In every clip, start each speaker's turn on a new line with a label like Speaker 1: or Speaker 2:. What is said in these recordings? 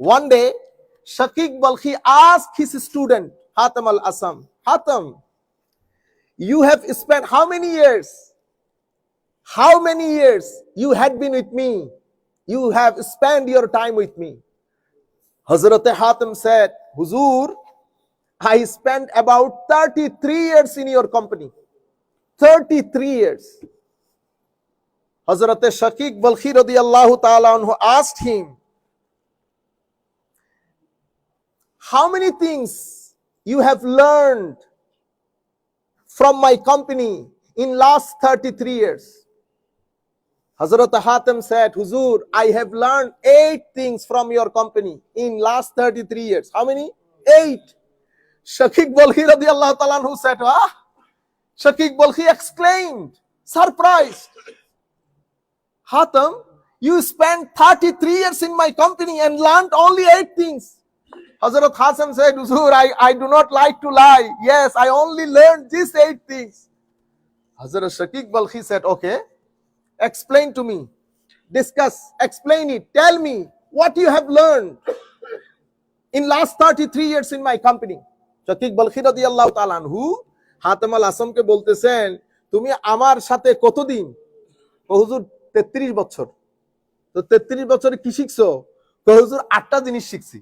Speaker 1: One day, Shaqiq Balkhi asked his student, Hatam al-Asam, Hatam, you have spent how many years? How many years you had been with me? You have spent your time with me. Hazrat Hatam said, Huzur, I spent about 33 years in your company. 33 years. Hazrat Shaqiq Balkhi radiyallahu ta'ala anhu asked him, how many things you have learned from my company in last 33 years? Hazrat Hatam said, Huzur, I have learned 8 things from your company in last 33 years. How many? 8. Shaqiq Balkhi radiyallahu ta'ala anhu said, Shaqiq Balkhi exclaimed, surprised. Hatam, you spent 33 years in my company and learned only 8 things. Hazrat Hasan said, Huzur, I do not like to lie. Yes, I only learned these 8 things. Hazrat Shaqiq Balkhi said, okay, explain to me. Discuss, explain it. Tell me what you have learned in last 33 years in my company. Shaqiq Balkhi radiyallahu ta'ala anhu Hatam al-Asamকে বলতেছেন, তুমি আমার সাথে কতদিন? হুজুর 33 বছর। তো 33 বছরে কি শিখছো? হুজুর 8টা জিনিস শিখছি।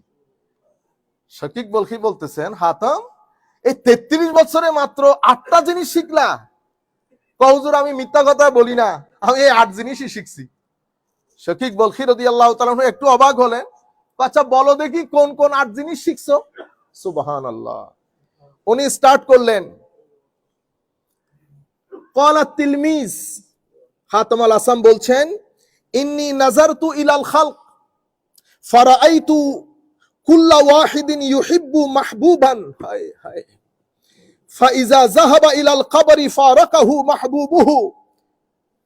Speaker 1: শাকিক বলখি বলতেছেন, হাতাম, এই 33 বছরে মাত্র 8টা জিনিস শিখলা? হুজুর আমি মিথ্যা কথা বলি না, আমি এই 8 জিনিসই শিখছি। শাকিক বলখি রাদিয়াল্লাহু তাআলা একটু অবাক হলেন। আচ্ছা বলো দেখি কোন কোন 8 জিনিস শিখছো? সুবহানাল্লাহ। উনি স্টার্ট করলেন, ক্বালা তিলমিজ, হাতাম আল আসাম বলছেন, ইন্নী নাযারতু ইলাল খালক ফারাআইতু কুল্লা ওয়াহিদিন ইউহিব্বু মাহবুবান, হায় হায়, ফাইজা যাহাবা ইলাল কবরি ফারাকাহু মাহবুবুহু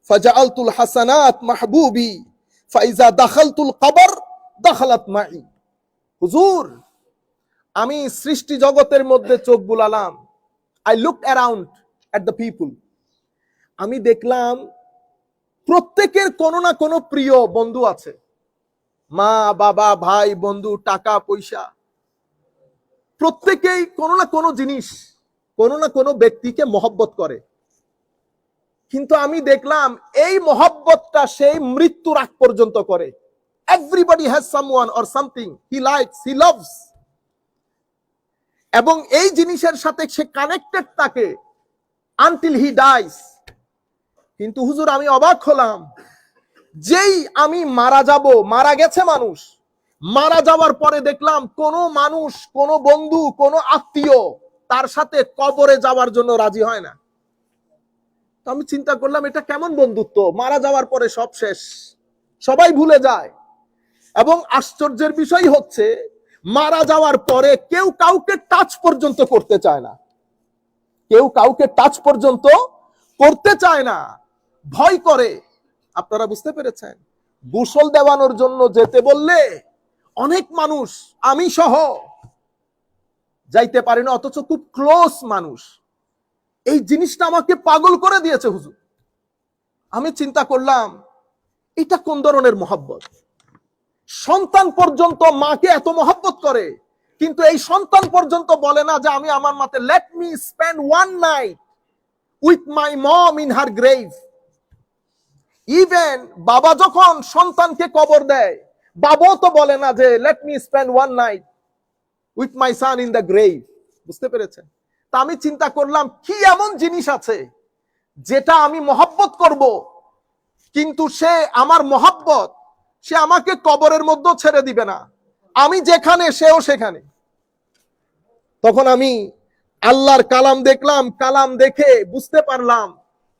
Speaker 1: ফাজাআলতুল হাসানাত মাহবুবি ফাইজা দাখালতুল কবর দাখালাত মাই। হুজুর, আমি সৃষ্টি জগতের মধ্যে চোখ বুলালাম। I looked around at the people. আমি দেখলাম প্রত্যেকের কোনো না কোনো প্রিয় বন্ধু আছে। মা, বাবা, ভাই, বন্ধু, টাকা পয়সা, প্রত্যেকেই কোনো না কোনো জিনিস, কোনো না কোনো ব্যক্তিকে মহব্বত করে। কিন্তু আমি দেখলাম এই মহব্বতটা সেই মৃত্যুর আগ পর্যন্ত করে। Everybody has someone or something he likes, he loves, এবং এই জিনিসের সাথে সে কানেক্টেড থাকে আনটিল হি ডাইস। কিন্তু হুজুর আমি অবাক হলাম, যেই আমি মারা যাব, মারা গেছে মানুষ, মারা যাওয়ার পরে দেখলাম কোন মানুষ, কোন বন্ধু, কোন আত্মীয় তার সাথে কবরে যাওয়ার জন্য রাজি হয় না। তো আমি চিন্তা করলাম এটা কেমন বন্ধুত্ব? মারা যাওয়ার পরে সব শেষ, সবাই ভুলে যায়। এবং আশ্চর্যের বিষয় হচ্ছে মারা যাওয়ার পরে কেউ কাউকে টাচ পর্যন্ত করতে চায় না, কেউ কাউকে টাচ পর্যন্ত করতে চায় না, ভয় করে। আপনারা বুঝতে পেরেছেন? গোসল দেওয়ানোর জন্য যেতে বললে অনেক মানুষ, আমি সহ, যাইতে পারি না, অথচ খুব ক্লোজ মানুষ। এই জিনিসটা আমাকে পাগল করে দিয়েছে হুজুর। আমি চিন্তা করলাম এটা কোন ধরনের মহব্বত? সন্তান পর্যন্ত মাকে এত মহব্বত করে, কিন্তু এই সন্তান পর্যন্ত বলে না যে আমি আমার মাতে, let me spend one night with my mom in her grave. Even বাবা যখন সন্তানকে কবর দেয়, বাবাও তো বলে না যে let me spend one night with my son in the grave. বুঝতে পেরেছেন? তা আমি চিন্তা করলাম কি এমন জিনিস আছে যেটা আমি মহব্বত করব, কিন্তু সে আমার মহব্বত, সে আমাকে কবরের মধ্যে ছেড়ে দিবে না, আমি যেখানে সেও সেখানে। তখন আমি আল্লাহর কালাম দেখলাম, কালাম দেখে বুঝতে পারলাম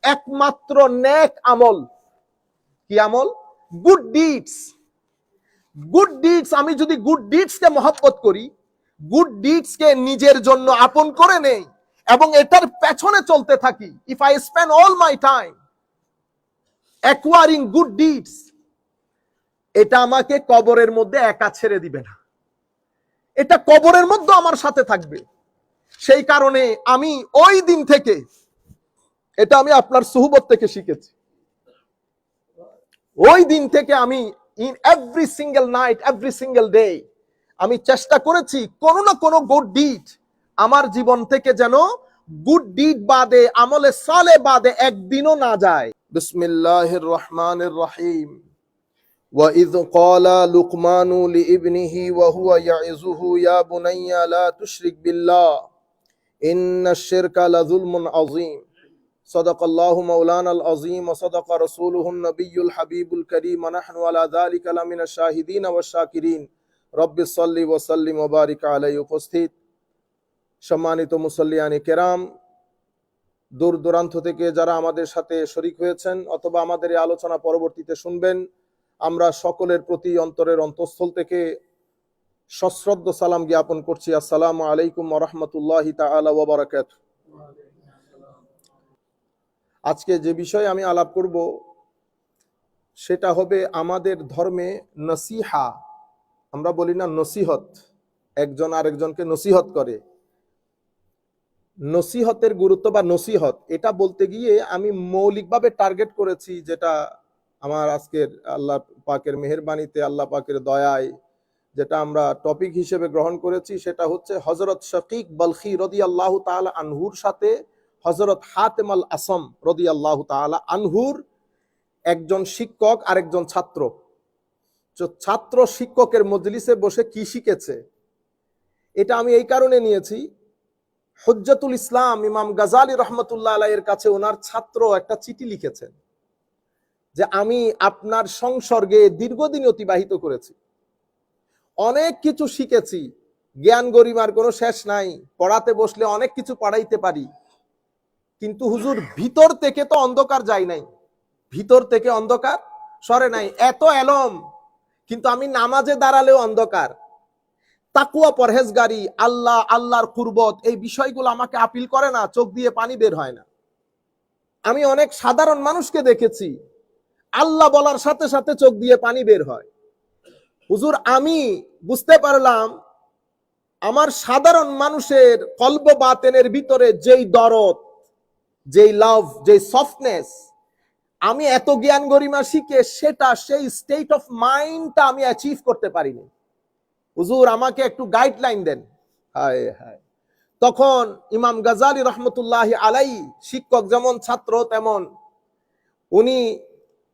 Speaker 1: একমাত্র নেক আমল। কি আমল? Good deeds. গুড ডিডস, আমি যদি গুড ডিডস কে মহব্বত করি, গুড ডিডস কে নিজের জন্য আপন করে নেই এবং এটার পেছনে চলতে থাকি, if I spend all my time acquiring good deeds, এটা আমাকে কবরের মধ্যে একা ছেড়ে দিবে না, এটা কবরের মধ্যে আমার সাথে থাকবে। সেই কারণে আমি ওই দিন থেকে, এটা আমি আপনার সুহবত থেকে শিখেছি, ওই দিন থেকে আমি in every single night, every single day আমি চেষ্টা করেছি কোনো না কোনো গুড ডিড আমার জীবন থেকে যেন গুড ডিড বাদে, আমলে সালে বাদে একদিনও না যায়। বিসমিল্লাহির রহমানির রহিম। وَإِذْ قَالَ لُقْمَانُ لِابْنِهِ وَهُوَ يَعِظُهُ يَا بُنَيَّ لَا تُشْرِكْ بِاللَّهِ إِنَّ الشِّرْكَ لَظُلْمٌ عَظِيمٌ صدق الله مولانا العظيم وصدق رسوله النبي الحبيب الكريم ونحن على ذلك لمن الشاهدين والشاكرين رب صل وسلم وبارك عليه। উপস্থিত সম্মানিত মুসল্লিয়ানে কেরাম, দূর দূরান্ত থেকে যারা আমাদের সাথে শরীক হয়েছেন অথবা আমাদের এই আলোচনা পরবর্তীতে শুনবেন, আমরা সকলের প্রতি অন্তরের অন্তঃস্থল থেকে সশ্রদ্ধ সালাম জ্ঞাপন করছি। আসসালামু আলাইকুম ওয়া রাহমাতুল্লাহি তাআলা ওয়া বারাকাতুহু। আজকে যে বিষয়ে আমি আলাপ করব সেটা হবে আমাদের ধর্মে নসিহা। আমরা বলি না নসিহত, একজন আরেকজনকে নসিহত করে। নসিহতের গুরুত্ব বা নসিহত এটা বলতে গিয়ে আমি মৌলিকভাবে টার্গেট করেছি, যেটা আমার আজকের আল্লাহ পাকের মেহেরবানিতে, আল্লাহ পাকের দয়ায় যেটা আমরা টপিক হিসেবে গ্রহণ করেছি, সেটা হচ্ছে হযরত শাকিক বলখি রাদিয়াল্লাহু তাআলা আনহুর সাথে হযরত হাতেম আল আসম রাদিয়াল্লাহু তাআলা আনহুর একজন শিক্ষক আর একজন ছাত্র। ছাত্র শিক্ষকের মজলিসে বসে কি শিখেছে, এটা আমি এই কারণে নিয়েছি, হুজ্জাতুল ইসলাম ইমাম গাজালি রহমতুল্লাহ আলাইহির কাছে ওনার ছাত্র একটা চিঠি লিখেছেন যে আমি আপনার সংসর্গে দীর্ঘদিন অতিবাহিত করেছি, অনেক কিছু শিখেছি, জ্ঞান গরিমার কোনো শেষ নাই, পড়াতে বসলে অনেক কিছু পড়াইতে পারি, কিন্তু হুজুর ভিতর থেকে তো অন্ধকার যায় নাই, ভিতর থেকে অন্ধকার সরে নাই। এত এলম, কিন্তু আমি নামাজে দাঁড়ালেও অন্ধকার। তাকুয়া, পরহেজগারি, আল্লাহ, আল্লাহর কুরবত, এই বিষয়গুলো আমাকে আপিল করে না, চোখ দিয়ে পানি বের হয় না। আমি অনেক সাধারণ মানুষকে দেখেছি আল্লাহ বলার সাথে সাথে চোখ দিয়ে পানি বের হয়। হুজুর আমি বুঝতে পারলাম আমার সাধারণ মানুষের কলব বাতেনের ভিতরে যেই দরদ, যেই লাভ, যেই সফটনেস, আমি এত জ্ঞান গরিমা শিখে সেটা, সেই স্টেট অফ মাইন্ডটা আমি অ্যাচিভ করতে পারিনি। হুজুর আমাকে একটু গাইডলাইন দেন। হায় হায়। তখন ইমাম গাজালি রহমতুল্লাহি আলাইহি, শিক্ষক যেমন ছাত্র তেমন, উনি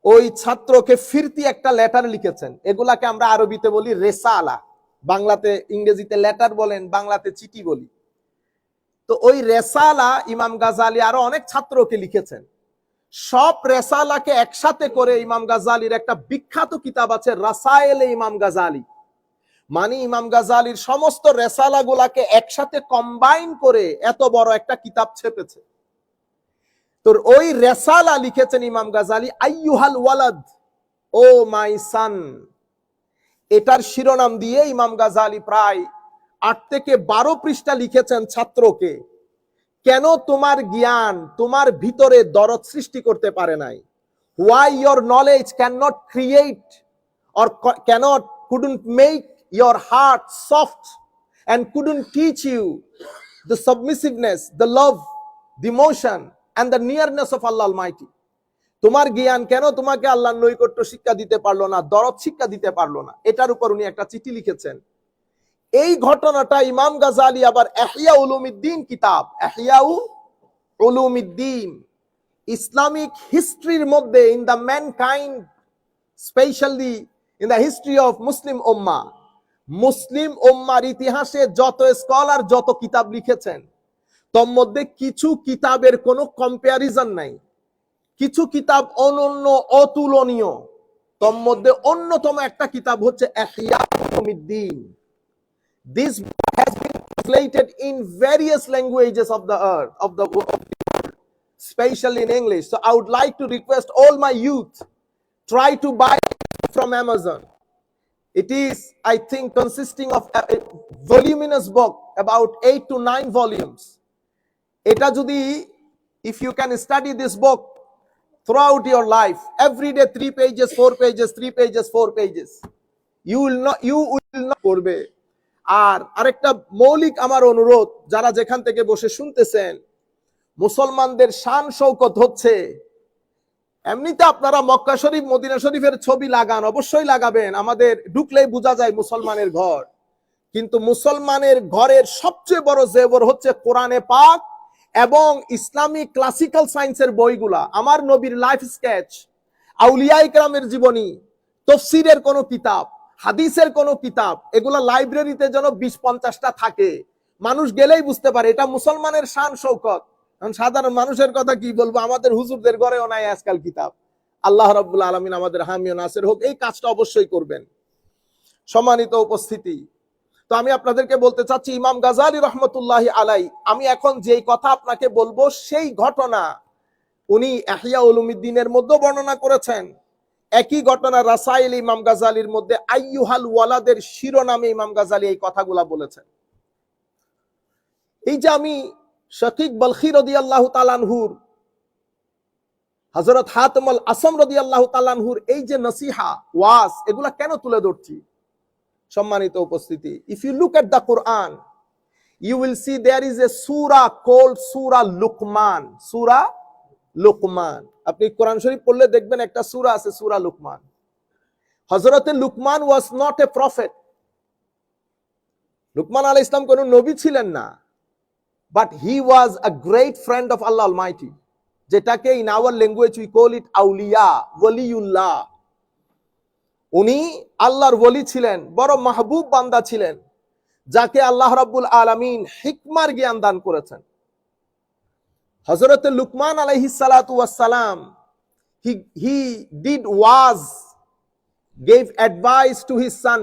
Speaker 1: ওই ছাত্রকে ফিরতি একটা লেটার লিখেছেন। এগুলাকে আমরা আরবিতে বলি রেসালা, বাংলাতে, ইংরেজিতে লেটার বলেন, বাংলাতে চিঠি বলি। তো ওই রেসালা ইমাম গাজালি আরো অনেক ছাত্রকে লিখেছেন। সব রেসালাকে একসাথে করে ইমাম গাজালির একটা বিখ্যাত কিতাব আছে, রাসায়েলে ইমাম গাজালি। মানে ইমাম গাজালির সমস্ত রেসালা গুলাকে একসাথে কম্বাইন করে এত বড় একটা কিতাব ছেপেছে। তোর ওই রেসালা লিখেছেন ইমাম গাজালি, আইয়ুহাল ওয়ালাদ, ও মাই সান। এটার শিরোনাম দিয়ে ইমাম গাজালি প্রায় 8 থেকে 12 পৃষ্ঠা লিখেছেন ছাত্রকে। কেন তোমার জ্ঞান তোমার ভিতরে দরদ সৃষ্টি করতে পারে নাই? Why your knowledge cannot create or couldn't make your heart soft and couldn't teach you the submissiveness, the love, the emotion and the nearness of Allah Almighty. তোমার জ্ঞান কেন তোমাকে আল্লাহর নৈকট্য শিক্ষা দিতে পারলো না, দরদ শিক্ষা দিতে পারলো না? এটার উপর উনি একটা চিঠি লিখেছেন। এই ঘটনাটা ইমাম গাজালি আবার ইহয়া উলুমিদ্দিন কিতাব, ইহয়া উলুমিদ্দিন, ইসলামিক হিস্ট্রির মধ্যে, in the mankind, specially in the history of Muslim ummah, মুসলিম উম্মার ইতিহাসে যত স্কলার যত কিতাব লিখেছেন, তোর মধ্যে কিছু কিতাবের কোনো কম্পারিজন নাই, কিছু কিতাব অনন্য, অতুলনীয়। তোর মধ্যে অন্যতম একটা কিতাব হচ্ছে ইহয়া উলুমিদ্দিন। This book has been translated in various languages of the earth, of the world, especially in English. So I would like to request all my youth, try to buy it from Amazon. It is, I think, consisting of a voluminous book, about 8 to 9 volumes. Eta jodi, if you can study this book throughout your life, every day 3 pages, 4 pages, 3 pages, 4 pages, you will not করবে। আর আরেকটা মৌলিক আমার অনুরোধ, যারা যেখান থেকে বসে শুনতেছেন, মুসলমানদের শান শৌকত হচ্ছে, এমনিতে আপনারা মক্কা শরীফ, মদিনা শরীফের ছবি লাগান, অবশ্যই লাগাবেন, আমাদের ঢুকলেই বোঝা যায় মুসলমানের ঘর। কিন্তু মুসলমানের ঘরের সবচেয়ে বড় জেবর হচ্ছে কোরআনে পাক এবং ইসলামিক ক্লাসিক্যাল সায়েন্সের বইগুলা। আমার নবীর লাইফ স্কেচ, আউলিয়া ইকরামের জীবনী, তফসিরের কোনো কিতাব, হাদিসের কোনো কিতাব, এগুলা লাইব্রেরিতে যেন 20-50টা থাকে, মানুষ গেলেই বুঝতে পারে এটা মুসলমানের শান শৌকত। সাধারণ মানুষের কথা কি বলবো, আমাদের হুজুরদের ঘরেও নাই আজকাল কিতাব। আল্লাহ রাব্বুল আলামিন আমাদের হামি ও নাসির হোক, এই কাজটা অবশ্যই করবেন। সম্মানিত উপস্থিতি, তো আমি আপনাদেরকে বলতে চাচ্ছি ইমাম গাজালি রহমতুল্লাহি আলাই, আমি এখন যেই কথা আপনাকে বলবো সেই ঘটনা উনি ইহয়া উলুমিদ্দিনের মধ্যে বর্ণনা করেছেন। একই ঘটনা রাসাইল ইমাম গাজালির মধ্যে আইয়ুহাল ওয়ালাদের শিরোনামে ইমাম গাজালি এই কথাগুলা বলেছেন। এই যে আমি শাকিক বলখি রাদিয়াল্লাহু তাআলা আনহুর, হযরত হাতিম আল আসম রাদিয়াল্লাহু তাআলা আনহুর এই যে নসিহা ওয়াজ, এগুলা কেন তুলে ধরছি? সম্মানিত উপস্থিতি, if you look at the Quran, you will see there is a surah called Surah Luqman. Surah Luqman. আপনি কোরআন শরীফ পড়লে দেখবেন একটা সূরা আছে, সূরা লুকমান। হযরত Luqman was not a prophet. Luqman আলাইহিস সালাম কোন নবী ছিলেন না, but he was a great friend of Allah Almighty, যেটাকে in our language we call it আউলিয়া, ওয়ালিউল্লাহ। উনি আল্লাহর ওলি ছিলেন, বড় মাহবুব বান্দা ছিলেন, যাকে আল্লাহ রাব্বুল আলামিন হিকমার জ্ঞান দান করেছেন। হযরত লুকমান আলাইহিস সালাতু ওয়াস সালাম, he did was gave advice to his son,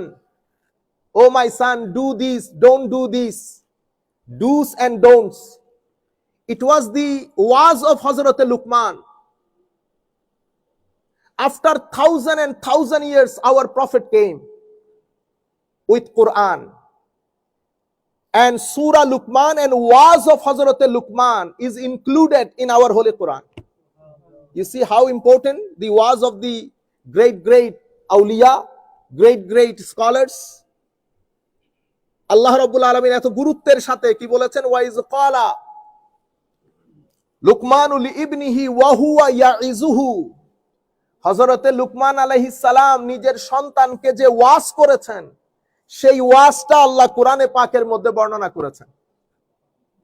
Speaker 1: oh my son, do this, don't do this, do's and don'ts. It was the was of Hazrat Luqman. After 1,000 years our prophet came with Quran, and Surah Luqman and was of Hazrat Luqman is included in our Holy Quran. You see how important the was of the great awliya, great scholars. Allah Rabbul Alamin এত গুরুত্বের সাথে কি বলেছেন, wise ক্বালা লুকমানু লিইবনিহি ওয়া হুয়া ইয়াইজুহু। হযরত লুকমান আলাইহিস সালাম নিজের সন্তানকে যে ওয়াজ করেছেন, সেই ওয়াজটা আল্লাহ কোরআনে পাকের মধ্যে বর্ণনা করেছেন।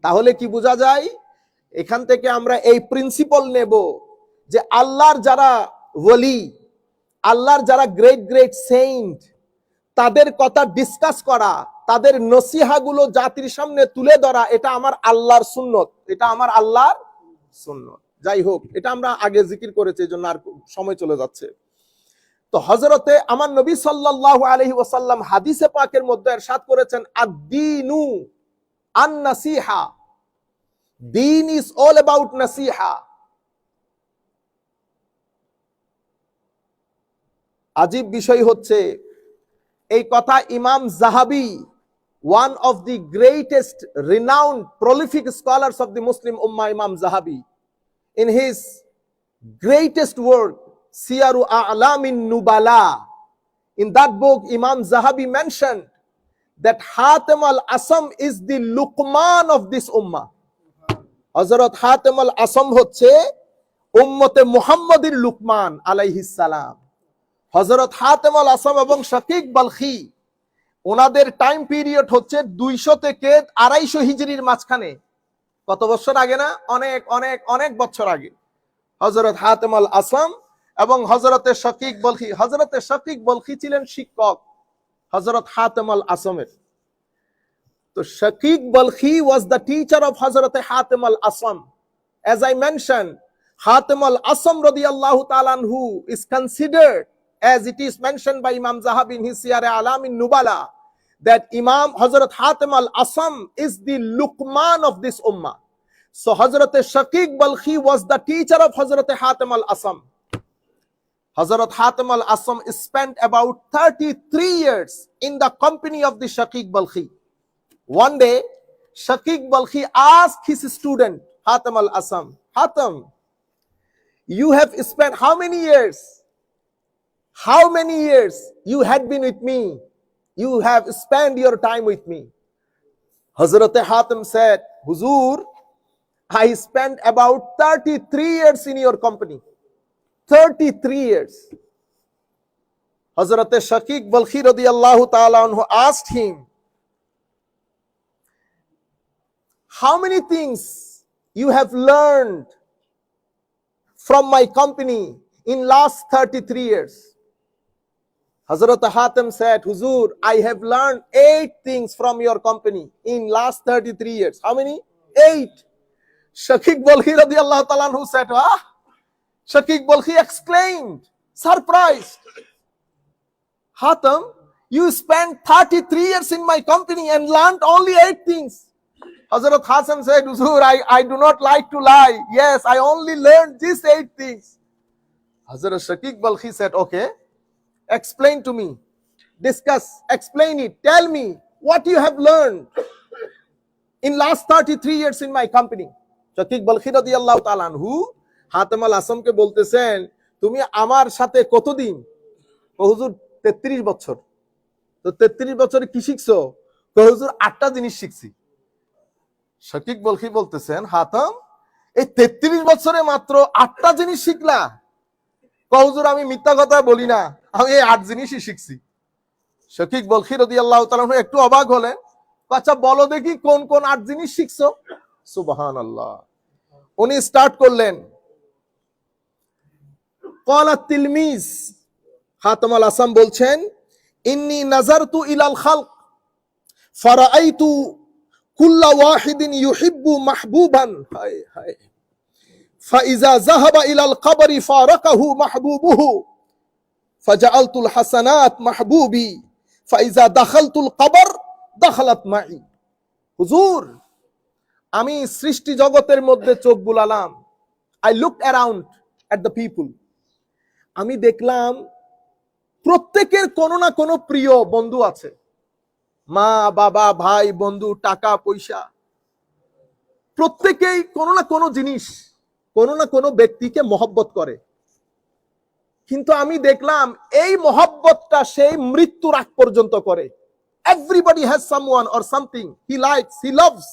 Speaker 1: তাহলে কি বোঝা যায়? এখান থেকে আমরা এই প্রিন্সিপাল নেব যে আল্লাহর যারা ওলি, আল্লাহর যারা গ্রেট সেইন্ট, তাদের কথা ডিসকাস করা, তাদের নসিহাগুলো জাতির সামনে তুলে ধরা, এটা আমার আল্লাহর সুন্নত, এটা আমার আল্লাহর সুন্নত। যাই হোক, এটা আমরা আগে জিকির করেছি, এজন্য আর সময় চলে যাচ্ছে। তো হযরতে আমার নবী সাল্লাল্লাহু আলাইহি ওয়াসাল্লাম হাদিসে পাকের মধ্যে ইরশাদ করেছেন, আদ-দীনু আন-নাসিহা, দিন ইজ অল অ্যাবাউট নাসিহা। আজীব বিষয় হচ্ছে, এই কথা ইমাম জাহাবি, one of the greatest renowned prolific scholars of the Muslim ummah, Imam Zahabi, in his greatest work Siyaru A'lamin Nubala, in that book Imam Zahabi mentioned that Hatim al-Asam is the Luqman of this ummah. Hazrat Hatim al-Asam হচ্ছে উম্মতে মুহাম্মাদির লুকমান আলাইহিস সালাম। হযরত হাতিম আল আসম এবং শাকিক বলখি, ওনাদের time period হচ্ছে 200 থেকে 250 হিজরির মাঝখানে। কত বছর আগে না? অনেক অনেক অনেক বছর আগে হযরত হাতিম আল আসম এবং হযরতে শাকিক বলখি। হযরতে শাকিক বলখি ছিলেন শিক্ষক হযরত হাতিম আল আসমের। তো শাকিক Balkhi was the teacher of হযরতে হাতিম আল Assam. As I mentioned, Hatim al Asam radiyallahu ta'ala anhu is considered, as it is mentioned by Imam Zahabi in his Siyar A'lamin Nubala, that Imam Hazrat Hatim al Asam is the Luqman of this ummah. So Hazrat Shaqiq Balkhi was the teacher of Hazrat Hatim al Asam. Hazrat Hatim al Asam spent about 33 years in the company of the Shaqiq Balkhi. One day, Shaqiq Balkhi asked his student Hatim al Asam, Hatim, you have spent how many years? How many years you had been with me? You have spent your time with me. Hazrat Hatim said, Huzur, I spent about 33 years in your company. 33 years. Hazrat Shaqiq Balkhi radiyallahu ta'ala anhu asked him, how many things you have learned from my company in last 33 years? Hazrat Hatim said, Huzur, I have learned 8 things from your company in last 33 years. How many? 8. Shaqiq Balkhi radiallahu ta'ala anhu said, Shaqiq Balkhi exclaimed, surprised. Hatim, you spent 33 years in my company and learned only 8 things. Hazrat Hasan said, Huzur, I do not like to lie. Yes, I only learned these 8 things. Hazrat Shaqiq Balkhi said, okay, explain to me. Discuss, explain it. Tell me what you have learned in last 33 years in my company. Shaqiq Balkhi radiyallahu ta'ala anhu Hatim al-Asam কে বলতেছেন, তুমি আমার সাথে কতদিন? হুজুর 33 বছর। তো 33 বছরে কি শিখছো? হুজুর 8টা জিনিস শিখছি। শাকিক বলখি বলতেছেন, হাতাম এই 33 বছরে মাত্র 8টা জিনিস শিখলা? হুজুর আমি মিথ্যা কথা বলি না, আমি এই 8 জিনিসই শিখছি। শাকিক বলখি রাদিয়াল্লাহু তাআলা একটু অবাক হলেন, আচ্ছা বলো দেখি কোন কোন 8 জিনিস শিখছো? সুবহানাল্লাহ। উনি স্টার্ট করলেন, ক্বালা তিলমিজ, হাতিম আল-আসাম বলছেন, ইন্নী নাযারতু ইলাল খালক ফারাআইতু কুল্লা ওয়াহিদিন ইউহিব্বু মাহবুবান, হায় হায়, ফাইজা যাহাবা ইলাল কবরি ফারাকাহু মাহবুবুহু ফাজাআলতুল হাসানাত মাহবুবি ফাইজা দাখালতুল কবর দাখালাত মাই। হুজুর, আমি সৃষ্টি জগতের মধ্যে চোখ বুলালাম, I looked around at the people, আমি দেখলাম প্রত্যেকের কোনো না কোনো প্রিয় বন্ধু আছে, মা বাবা ভাই বন্ধু টাকা পয়সা, প্রত্যেকেই কোনো না কোনো জিনিস কোনো না কোনো ব্যক্তিকে মহব্বত করে। কিন্তু আমি দেখলাম এই মহব্বতটা সেই মৃত্যুর আগ পর্যন্ত করে। Everybody has someone or something he likes, he loves,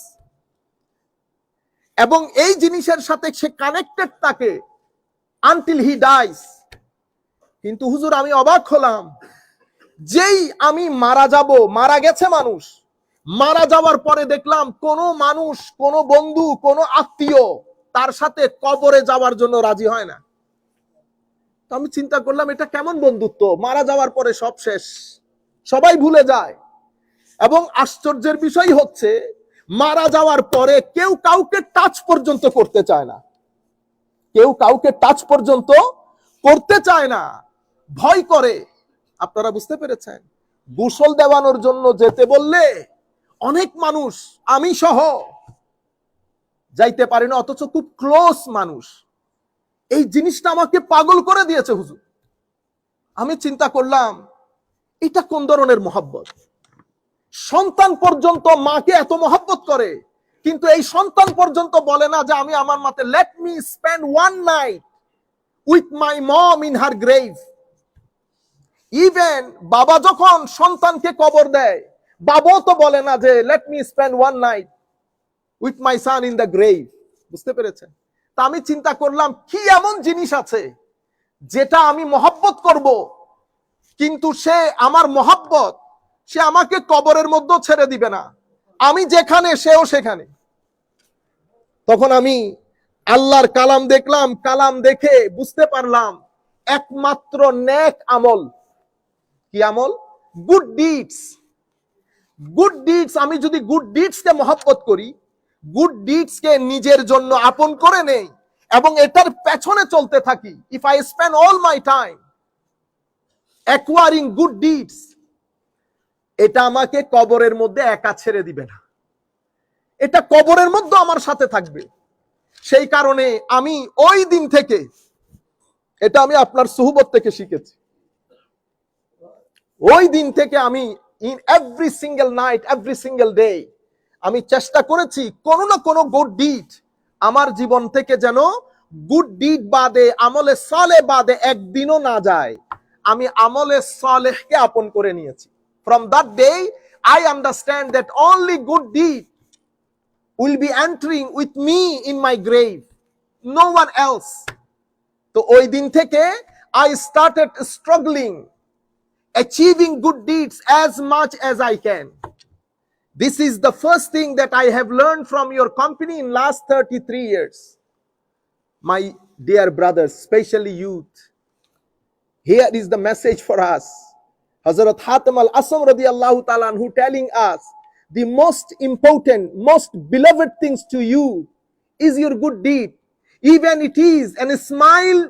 Speaker 1: এবং এই জিনিসের সাথে সে কানেক্টেড থাকে আনটিল হি ডাইস। কিন্তু হুজুর আমি অবাক হলাম, যেই আমি মারা যাব, মারা গেছে মানুষ, মারা যাওয়ার পরে দেখলাম কোন মানুষ, কোন বন্ধু, কোন আত্মীয় তার সাথে কবরে যাওয়ার জন্য রাজি হয় না। তো আমি চিন্তা করলাম এটা কেমন বন্ধুত্ব, মারা যাওয়ার পরে সব শেষ, সবাই ভুলে যায়। এবং আশ্চর্যের বিষয় হচ্ছে মারা যাওয়ার পরে কেউ কাউকে টাচ পর্যন্ত করতে চায় না, কেউ কাউকে টাচ পর্যন্ত করতে চায় না, ভয় করে। আপনারা বুঝতে পেরেছেন? গোসল দেওয়ানোর জন্য যেতে বললে অনেক মানুষ, আমি সহ, যাইতে পারি না, অথচ খুব ক্লোজ মানুষ। এই জিনিসটা আমাকে পাগল করে দিয়েছে হুজুর। আমি চিন্তা করলাম এটা কোন ধরনের মহব্বত? সন্তান পর্যন্ত মাকে এত মহব্বত করে, কিন্তু এই সন্তান পর্যন্ত বলে না যে আমি আমার মাতে let me spend one night with my mom in her grave. Even বাবা যখন সন্তানকে কবর দেয়, বাবাও তো বলে না যে let me spend one night with my son in the grave. বুঝতে পেরেছেন? তা আমি চিন্তা করলাম কি এমন জিনিস আছে যেটা আমি মহব্বত করব, কিন্তু সে আমার মহব্বত সে আমাকে কবরের মধ্যে ছেড়ে দিবে না, আমি যেখানে সেও সেখানে। তখন আমি আল্লাহর কালাম দেখলাম, কালাম দেখে বুঝতে পারলাম একমাত্র নেক আমল। কি আমল? Good deeds. গুড ডিডস, আমি যদি গুড ডিডস কে মহব্বত করি, গুড ডিডস কে নিজের জন্য আপন করে নেই এবং এটার পেছনে চলতে থাকি, if I spend all my time acquiring good deeds, এটা আমাকে কবরের মধ্যে একা ছেড়ে দিবে না, এটা কবরের মধ্যে আমার সাথে থাকবে। সেই কারণে আমি ওই দিন থেকে, এটা আমি আপনার সুহবত থেকে শিখেছি, ওই দিন থেকে আমি in every single night, every single day আমি চেষ্টা করেছি কোনো না কোনো গুড ডিড আমার জীবন থেকে যেন, গুড ডিড বাদে, আমলে সালেহ বাদে একদিনও না যায়। আমি আমলে সালেহকে আপন করে নিয়েছি। From that day, I understand that only good deed will be entering with me in my grave, no one else. তো ওই দিন থেকে I started struggling, achieving good deeds as much as I can. This is the first thing that I have learned from your company in last 33 years. My dear brothers, especially youth, here is the message for us. Hazrat Hatim al-Asam radiyallahu ta'ala anhu telling us, the most important, most beloved things to you is your good deed. Even it is a smile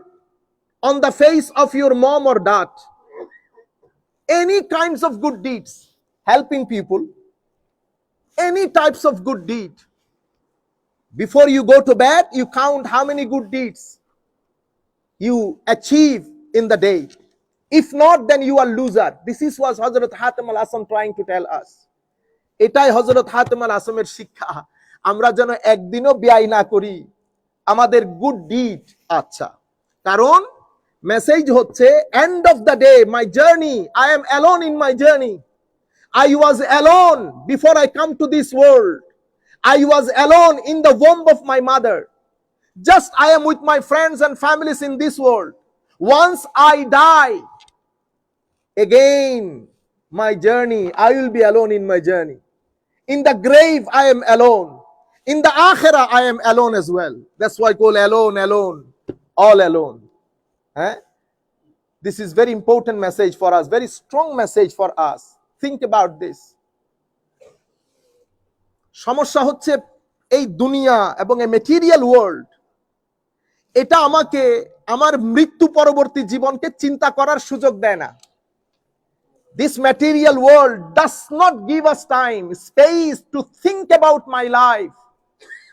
Speaker 1: on the face of your mom or dad. Any kinds of good deeds, helping people, any types of good deed. Before you go to bed, you count how many good deeds you achieve in the day. If not, then you are loser. This is what Hazrat Hatim al-Asam trying to tell us. এটাই হযরত হাতিম আল আসমের শিক্ষা, আমরা যেন একদিনও ব্যয় না করি আমাদের good did. আচ্ছা, কারণ মেসেজ হচ্ছে end of the day, my journey, I am alone in my journey. I was alone before I come to this world. I was alone in the womb of my mother. Just I am with my friends and families in this world. Once I die, again my journey, I will be alone in my journey. In the grave, I am alone. In the akhirah, I am alone as well. That's why I call alone, alone, all alone. This is very important message for us, very strong message for us. Think about this. সমস্যা হচ্ছে এই দুনিয়া এবং এই material world, এটা আমাকে আমার মৃত্যু পরবর্তী জীবনকে চিন্তা করার সুযোগ দেয় না। This material world does not give us time, space to think about my life,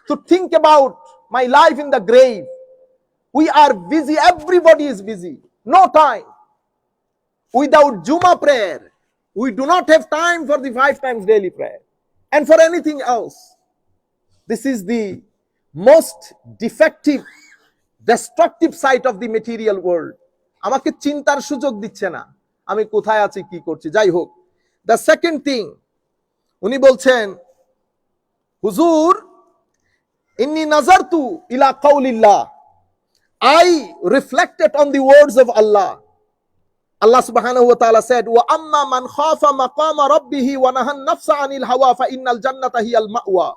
Speaker 1: to think about my life in the grave. We are busy, everybody is busy, no time. Without Juma prayer, we do not have time for the 5 times daily prayer and for anything else. This is the most defective, destructive side of the material world. আমাকে চিন্তার সুযোগ দিচ্ছে না আমি কোথায় আছি, কি করছি। যাই হোক, দ্য সেকেন্ড থিং উনি বলছেন, হুজুর ইন্নী নাজারতু ইলা কাউলিল্লাহ, I reflected on the words of Allah. Allah subhanahu wa ta'ala said, wa amma man khafa maqama rabbih wa nahan nafsa 'anil hawa fa innal jannata hiyal ma'wa.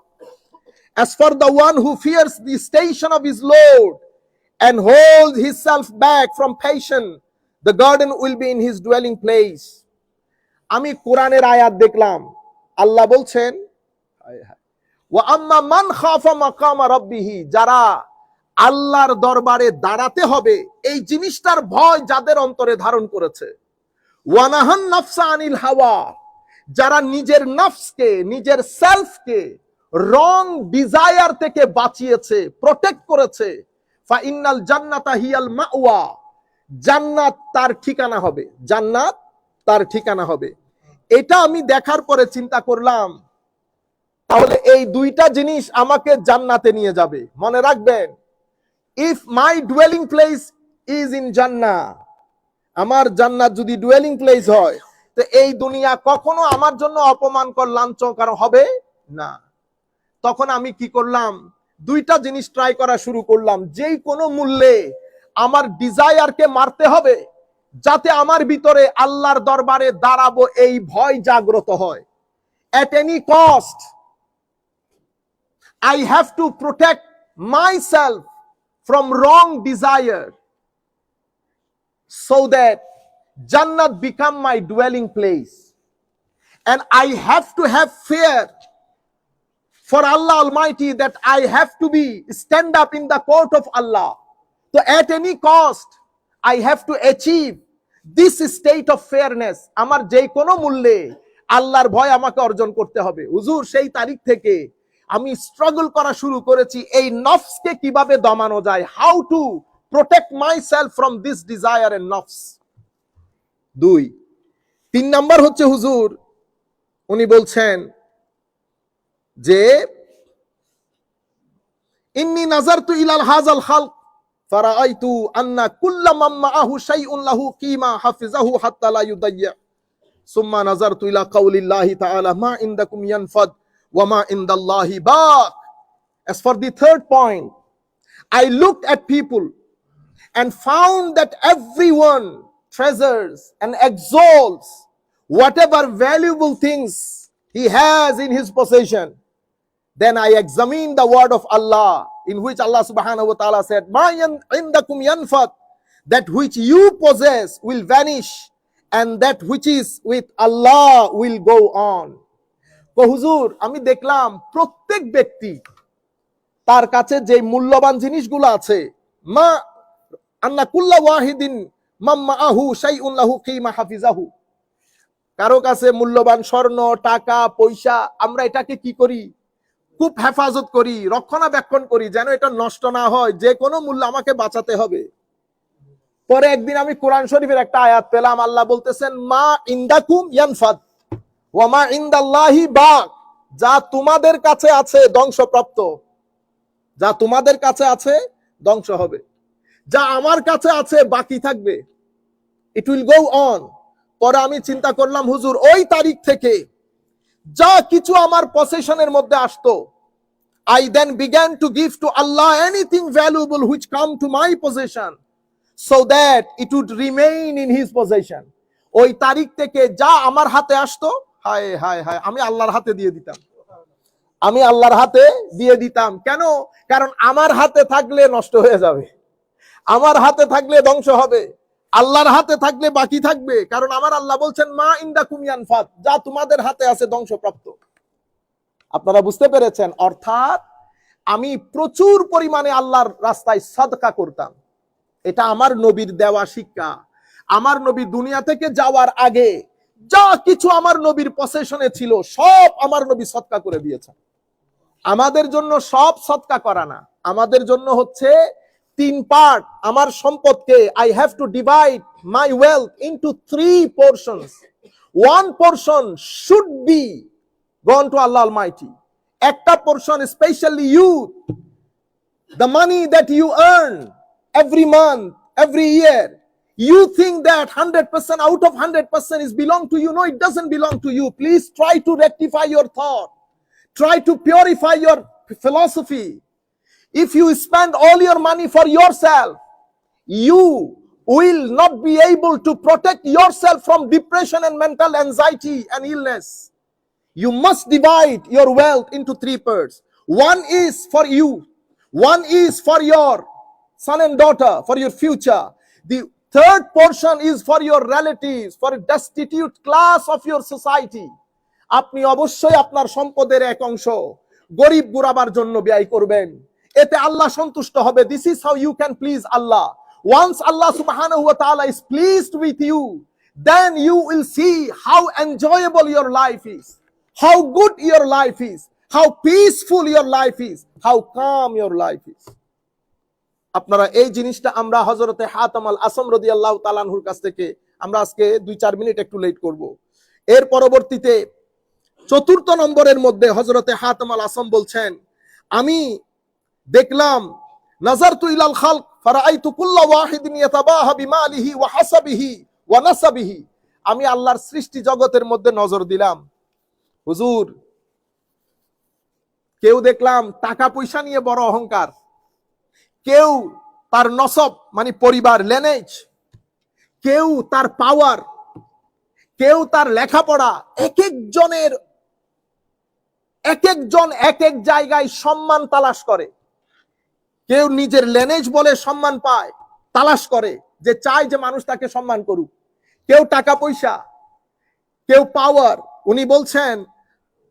Speaker 1: As for the one who fears the station of his Lord and holds himself back from passion, the garden will be in his dwelling place. আমি কোরআনের আয়াত দেখলাম, আল্লাহ বলছেন ওয়া আম্মা মান খাফা মাকামা রাব্বিহি, যারা আল্লাহর দরবারে দাঁড়াতে হবে এই জিনিসটার ভয় যাদের অন্তরে ধারণ করেছে, ওয়া নাহান নাফসা আনিল হাওয়া, যারা নিজের নফসকে, নিজের সেলফকে রং ডিজায়ার থেকে বাঁচিয়েছে, প্রোটেক্ট করেছে, ফা ইন্নাল জান্নাতা হিয়াল মাওয়া, জান্নাত তার ঠিকানা হবে, জান্নাত তার ঠিকানা হবে। এটা আমি দেখার পরে চিন্তা করলাম, তাহলে এই দুইটা জিনিস আমাকে জান্নাতে নিয়ে যাবে। মনে রাখবেন, if my duelling place is in জান্নাহ, আমার জান্নাত যদি ডুয়েলিং প্লেস হয়, তো এই দুনিয়া কখনো আমার জন্য অপমানকর লাঞ্ছনকর হবে না। তখন আমি কি করলাম, দুইটা জিনিস ট্রাই করা শুরু করলাম। যেই কোনো মূল্যে আমার ডিজায়ারকে মারতে হবে, যাতে আমার ভিতরে আল্লাহর দরবারে দাঁড়াবো এই ভয় জাগ্রত হয়। At any cost, I have to protect myself from wrong desire, so that Jannat become my dwelling place. And I have to have fear for Allah Almighty, that I have to be stand up in the court of Allah. So at any cost, I have to achieve this state of fairness. আমার যে কোনো মূল্যে আল্লাহর ভয় আমাকে অর্জন করতে হবে। হুজুর, সেই তারিখ থেকে আমি স্ট্রাগল করা শুরু করেছি এই নফসকে কিভাবে দমানো যায়, how to protect myself from this desire and নফস। 3 নাম্বার হচ্ছে, হুজুর উনি বলছেন যে ইন্নী নাজারতু ইলাল হাযাল খালক ফারাআইতু আন্না কুল্লা মান মাআহু শাইউন লাহু কিমা হাফিজাহু হাত্তা লা ইউদাইয়া সুম্মা নাজারতু ইলা কাউলিল্লাহি তাআলা মা ইনদাকুম ইয়ানফাদ ওয়া মা ইনদাল্লাহি বাক। As for the third point, I looked at people and found that everyone treasures and exalts whatever valuable things he has in his possession, then I examine the word of Allah, in which Allah subhanahu wa ta'ala said, Ma indakum yanfat, that which you possess will vanish, and that which is with Allah will go on. তো হুজুর, আমি দেখলাম প্রত্যেক ব্যক্তি তার কাছে যে মূল্যবান জিনিসগুলো আছে, মা আন্না কুল্লা ওয়াহিদিন মাম্মাহু শাইউন লাহু কিমা হাফিজাহু, কারো কাছে মূল্যবান স্বর্ণ, টাকা, পয়সা, আমরা এটাকে কি করি? খুব হেফাজত করি, রক্ষণাবেক্ষণ করি, যেন এটা নষ্ট না হয়, যে কোনো মূল্য আমাকে বাঁচাতে হবে। পরে একদিন আমি কোরআন শরীফের একটা আয়াত পেলাম, আল্লাহ বলতেছেন, মা ইনদাকুম ইয়ানফাদ ওয়া মা ইনদাল্লাহি বাক, যা তোমাদের কাছে আছে ধ্বংসপ্রাপ্ত, যা তোমাদের কাছে আছে ধ্বংস হবে, যা আমার কাছে আছে বাকি থাকবে, ইট উইল গো অন। পরে আমি চিন্তা করলাম, হুজুর, ওই তারিখ থেকে যা কিছু আমার পসেশনের মধ্যে আসতো, I then began to give to Allah anything valuable which come to my possession, so that it would remain in his possession. ওই তারিখ থেকে যা আমার হাতে আসতো, হায় হায় হায়, আমি আল্লাহর হাতে দিয়ে দিতাম, আমি আল্লাহর হাতে দিয়ে দিতাম। কেন? কারণ আমার হাতে থাকলে নষ্ট হয়ে যাবে, আমার হাতে থাকলে ধ্বংস হবে, আল্লাহর হাতে থাকলে বাকি থাকবে। কারণ আমার আল্লাহ বলছেন, মা ইনদাকুম ইয়ানফাদ, যা তোমাদের হাতে আছে ধ্বংসপ্রাপ্ত। আপনারা বুঝতে পেরেছেন? অর্থাৎ আমি প্রচুর পরিমাণে আল্লাহর রাস্তায় সাদকা করতাম। এটা আমার নবীর দেওয়া শিক্ষা। আমার নবী দুনিয়া থেকে যাওয়ার আগে যা কিছু আমার নবীর পসেশনে ছিল, সব আমার নবী সদকা করে দিয়েছেন। আমাদের জন্য সব সদকা করা না, আমাদের জন্য হচ্ছে 3 পার্ট। আমার সম্পদকে I have to divide my wealth into 3 portions. 1 portion should be gone to Allah Almighty. একটা portion, especially youth, the money that you earn every month, every year, you think that 100% out of 100% is belong to you. No, it doesn't belong to you. Please try to rectify your thought, try to purify your philosophy. If you spend all your money for yourself, you will not be able to protect yourself from depression and mental anxiety and illness. You must divide your wealth into 3 parts. 1 is for you, 1 is for your son and daughter, for your future. The 3rd portion is for your relatives, for a destitute class of your society. আপনি অবশ্যই আপনার সম্পদের এক অংশ গরিব গুরাবার জন্য ব্যয় করবেন, এতে আল্লাহ সন্তুষ্ট হবে। This is how you can please Allah. Once Allah subhanahu wa ta'ala is pleased with you, then you will see how enjoyable your life is, how good your life is, how peaceful your life is, how calm your life is. আপনারা এই জিনিসটা আমরা হযরতে হাতাম আল আসম রাদিয়াল্লাহু তাআলা আনহুর কাছ থেকে আমরা আজকে 2-4 মিনিট একটু লেট করব। এর পরবর্তীতে 4th নম্বরের মধ্যে হযরতে হাতাম আল আসম বলছেন, আমি দেখলাম, নাজারতু ইলাল খালক ফারাআইতু কুল্লা ওয়াহিদিন ইয়াতাবাহা বিমালিহি ওয়া হাসাবিহি ওয়া নাসাবিহি, আমি আল্লাহর সৃষ্টি জগতের মধ্যে নজর দিলাম। হুজুর, কেউ দেখলাম টাকা পয়সা নিয়ে বড় অহংকার, কেউ তার নসব মানে পরিবার লেনেজ, কেউ তার পাওয়ার, কেউ তার লেখাপড়া, এক একজন এক এক জায়গায় সম্মান তালাশ করে। কেউ নিজের লেনেজ বলে সম্মান পায়, তালাশ করে, যে চায় যে মানুষ তাকে সম্মান করুক। কেউ টাকা পয়সা, কেউ পাওয়ার। উনি বলছেন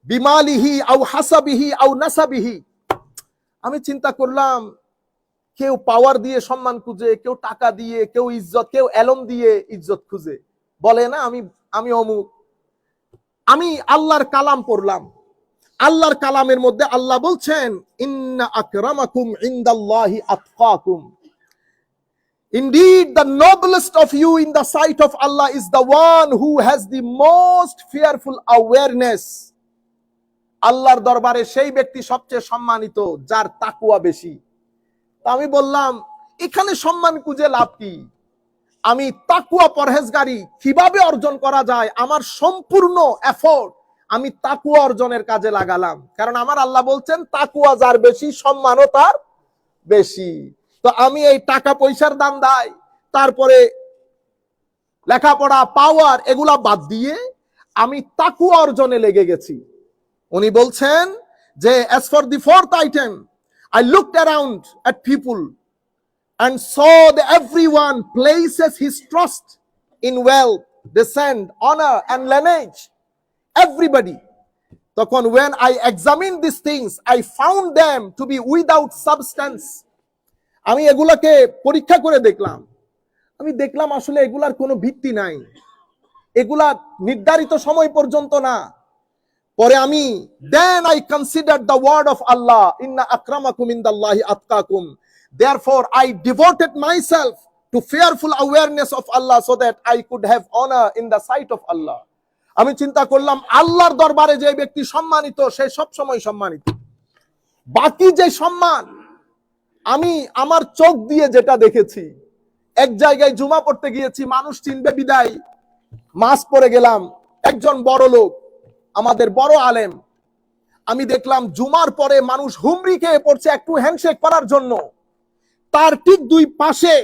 Speaker 1: বিমালিহি আও হাসাবিহি আও নাসাবিহি। আমি চিন্তা করলাম, কেউ পাওয়ার দিয়ে সম্মান খুঁজে, কেউ টাকা দিয়ে, কেউ ইজ্জত, কেউ এলম দিয়ে ইজ্জত খুঁজে, বলে না আমি অমুক। আমি আল্লাহর কালাম পড়লাম, আল্লাহর কালামের মধ্যে আল্লাহ বলছেন, ইন্না আকরামাকুম ইনদাল্লাহি আতকাকুম, indeed the noblest of you in the sight of Allah is the one who has the most fearful awareness. আল্লাহর দরবারে সেই ব্যক্তি সবচেয়ে সম্মানিত যার তাকওয়া বেশি। আমি বললাম, এখানে সম্মান খুঁজে লাভ কি? আমি তাকওয়া পরহেজগারি কিভাবে অর্জন করা যায়, আমার সম্পূর্ণ এফোর্ট আমি তাকওয়া অর্জনের কাজে লাগালাম। কারণ আমার আল্লাহ বলছেন, তাকওয়া যার বেশি সম্মানও তার বেশি। তো আমি এই টাকা পয়সার দাম দায়, তারপরে লেখাপড়া, পাওয়ার, এগুলা বাদ দিয়ে আমি তাকওয়া অর্জনে লেগে গেছি। উনি বলছেন যে as for the fourth item, I looked around at people and saw that everyone places his trust in wealth, descent, honor and lineage. Everybody. তখন when I examined these things, I found them to be without substance. আমি এগুলাকে পরীক্ষা করে দেখলাম, আমি দেখলাম আসলে এগুলার কোনো ভিত্তি নাই, এগুলা নির্ধারিত সময় পর্যন্ত না। পরে আমি then I considered the word of Allah, inna akramakum indallahi atqakum. Therefore I devoted myself to fearful awareness of Allah so that I could have honor in the sight of Allah. আমি চিন্তা করলাম আল্লাহর দরবারে যে ব্যক্তি সম্মানিত সে সব সময় সম্মানিত। বাকি যে সম্মান আমি আমার চোখ দিয়ে যেটা দেখেছি, এক জায়গায় জুমা পড়তে গিয়েছি, মানুষ চিনবে বিদায় মাস্ক পরে গেলাম, একজন বড় লোক, আমাদের বড় আলেম, আমি দেখলাম জুমার পরে মানুষ হুমড়ি খেয়ে পড়ছে একটু হ্যান্ডশেক করার জন্য। তার ঠিক দুই পাশে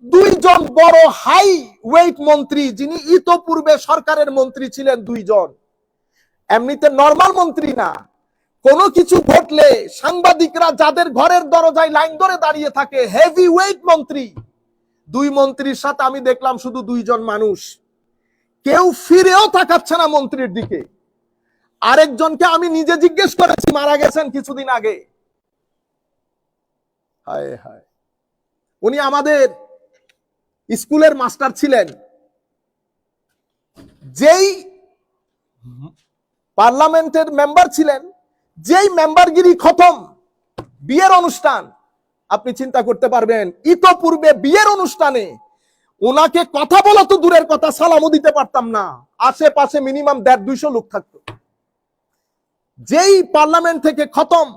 Speaker 1: দুইজন বড় হাই ওয়েট মন্ত্রী, যিনি ইতোপূর্বে সরকারের মন্ত্রী ছিলেন, দুইজন, এমনিতে নরমাল মন্ত্রী না, কোনো কিছু ঘটলে সাংবাদিকরা যাদের ঘরের দরজায় লাইন ধরে দাঁড়িয়ে থাকে, হেভি ওয়েট মন্ত্রী, দুই মন্ত্রীর সাথে আমি দেখলাম শুধু দুইজন মানুষ, কেউ ফিরেও তাকাচ্ছে না মন্ত্রীর দিকে। আরেকজনকে আমি নিজে জিজ্ঞেস করেছি, মারা গেছেন কিছুদিন আগে। হায় হায়, উনি আমাদের স্কুলের মাস্টার ছিলেন। যেই পার্লামেন্টের মেম্বার ছিলেন, যেই মেম্বারগিরি খতম, বিয়ের অনুষ্ঠান, আপনি চিন্তা করতে পারবেন ইতোপূর্বে বিয়ের অনুষ্ঠানে ওনাকে কথা বলা তো দূরের কথা, সালামও দিতে পারতাম না, আশেপাশে মিনিমাম 150-200 লোক থাকতো। যেই পার্লামেন্ট থেকে খতম,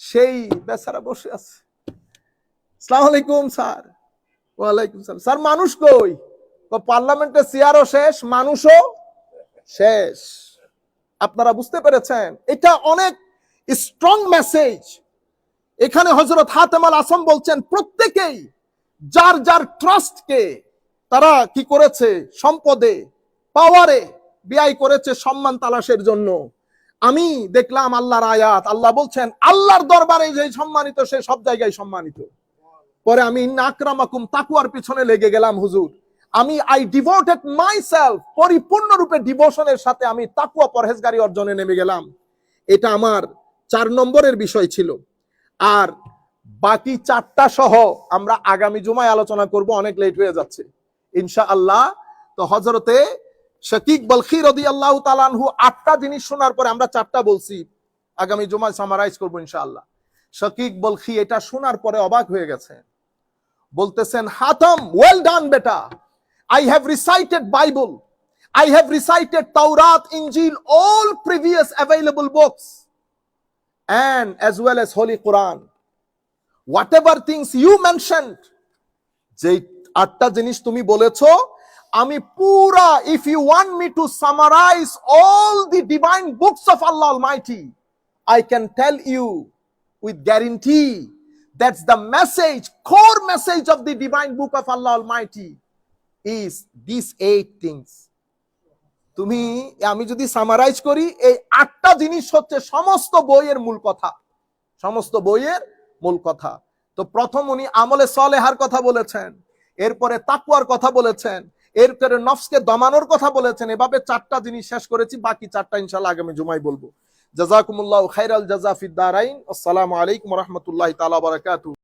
Speaker 1: সেই বেচারা বসে আছে, আসসালামু আলাইকুম স্যার। ওয়ালাইকুম সালাম। স্যার মানুষ কই? পার্লামেন্টের চেয়ারও শেষ, মানুষও শেষ। আপনারা বুঝতে পেরেছেন, এটা অনেক স্ট্রং মেসেজ। এখানে হযরত হাতেম আল আসম বলছেন প্রত্যেকেই যার যার ট্রাস্টকে তারা কি করেছে, সম্পদে পাওয়ারে ব্যয় করেছে সম্মান তালাশের জন্য। আমি দেখলাম আল্লাহর আয়াত, আল্লাহ বলছেন আল্লাহর দরবারে যে সম্মানিত সে সব জায়গায় সম্মানিত। পরে আমি ইন্না আকরামাকুম তাকওয়ার পিছনে লেগে গেলাম হুজুর। আমি আই ডিভোটেড মাইসেলফ, পরিপূর্ণরূপে ডিভোশনের সাথে আমি তাকওয়া পরহেজগারি অর্জনে নেমে গেলাম। এটা আমার 4 নম্বরের বিষয় ছিল। আর বাকি 4টা সহ আমরা আগামী জুমায় আলোচনা করব, অনেক লেট হয়ে যাচ্ছে ইনশাআল্লাহ। তো হযরতে শাকিক বলখি রাদিয়াল্লাহু তাআলা আনহু 8টা জিনিস শোনার পরে আমরা 4টা বলছি, আগামী জুমায় সামারাইজ করব ইনশাআল্লাহ। শাকিক বলখি এটা শোনার পরে অবাক হয়ে গেছেন, বলতেছেন হাতম, ওয়েল ডান বেটা, I have recited Bible, I have recited Taurat, Injil, all previous available books, and as well as Holy Quran. Whatever things you mentioned, যে 8টা জিনিস তুমি বলেছো, আমি পুরা, if you want me to summarize all the divine books of Allah Almighty, I can tell you with guarantee that's the message, core message of the divine book of Allah Almighty is these 8 things. তুমি, আমি যদি summarise করি, এই 8টা জিনিস হচ্ছে সমস্ত বইয়ের মূল কথা, সমস্ত বইয়ের মূল কথা। তো প্রথম উনি আমলে সালেহার কথা বলেছেন, এরপরে তাকওয়ার কথা বলেছেন, এরপরে নফসকে দমানোর কথা বলেছেন। এভাবে 4টা জিনিস শেষ করেছি, বাকি 4টা ইনশাআল্লাহ আগামী জুমায় বলবো। জাযাকুমুল্লাহু খাইরাল জাযা ফিদ দারাইন। আসসালামু আলাইকুম ওয়া রাহমাতুল্লাহি তাআলা ওয়া বারাকাতুহু।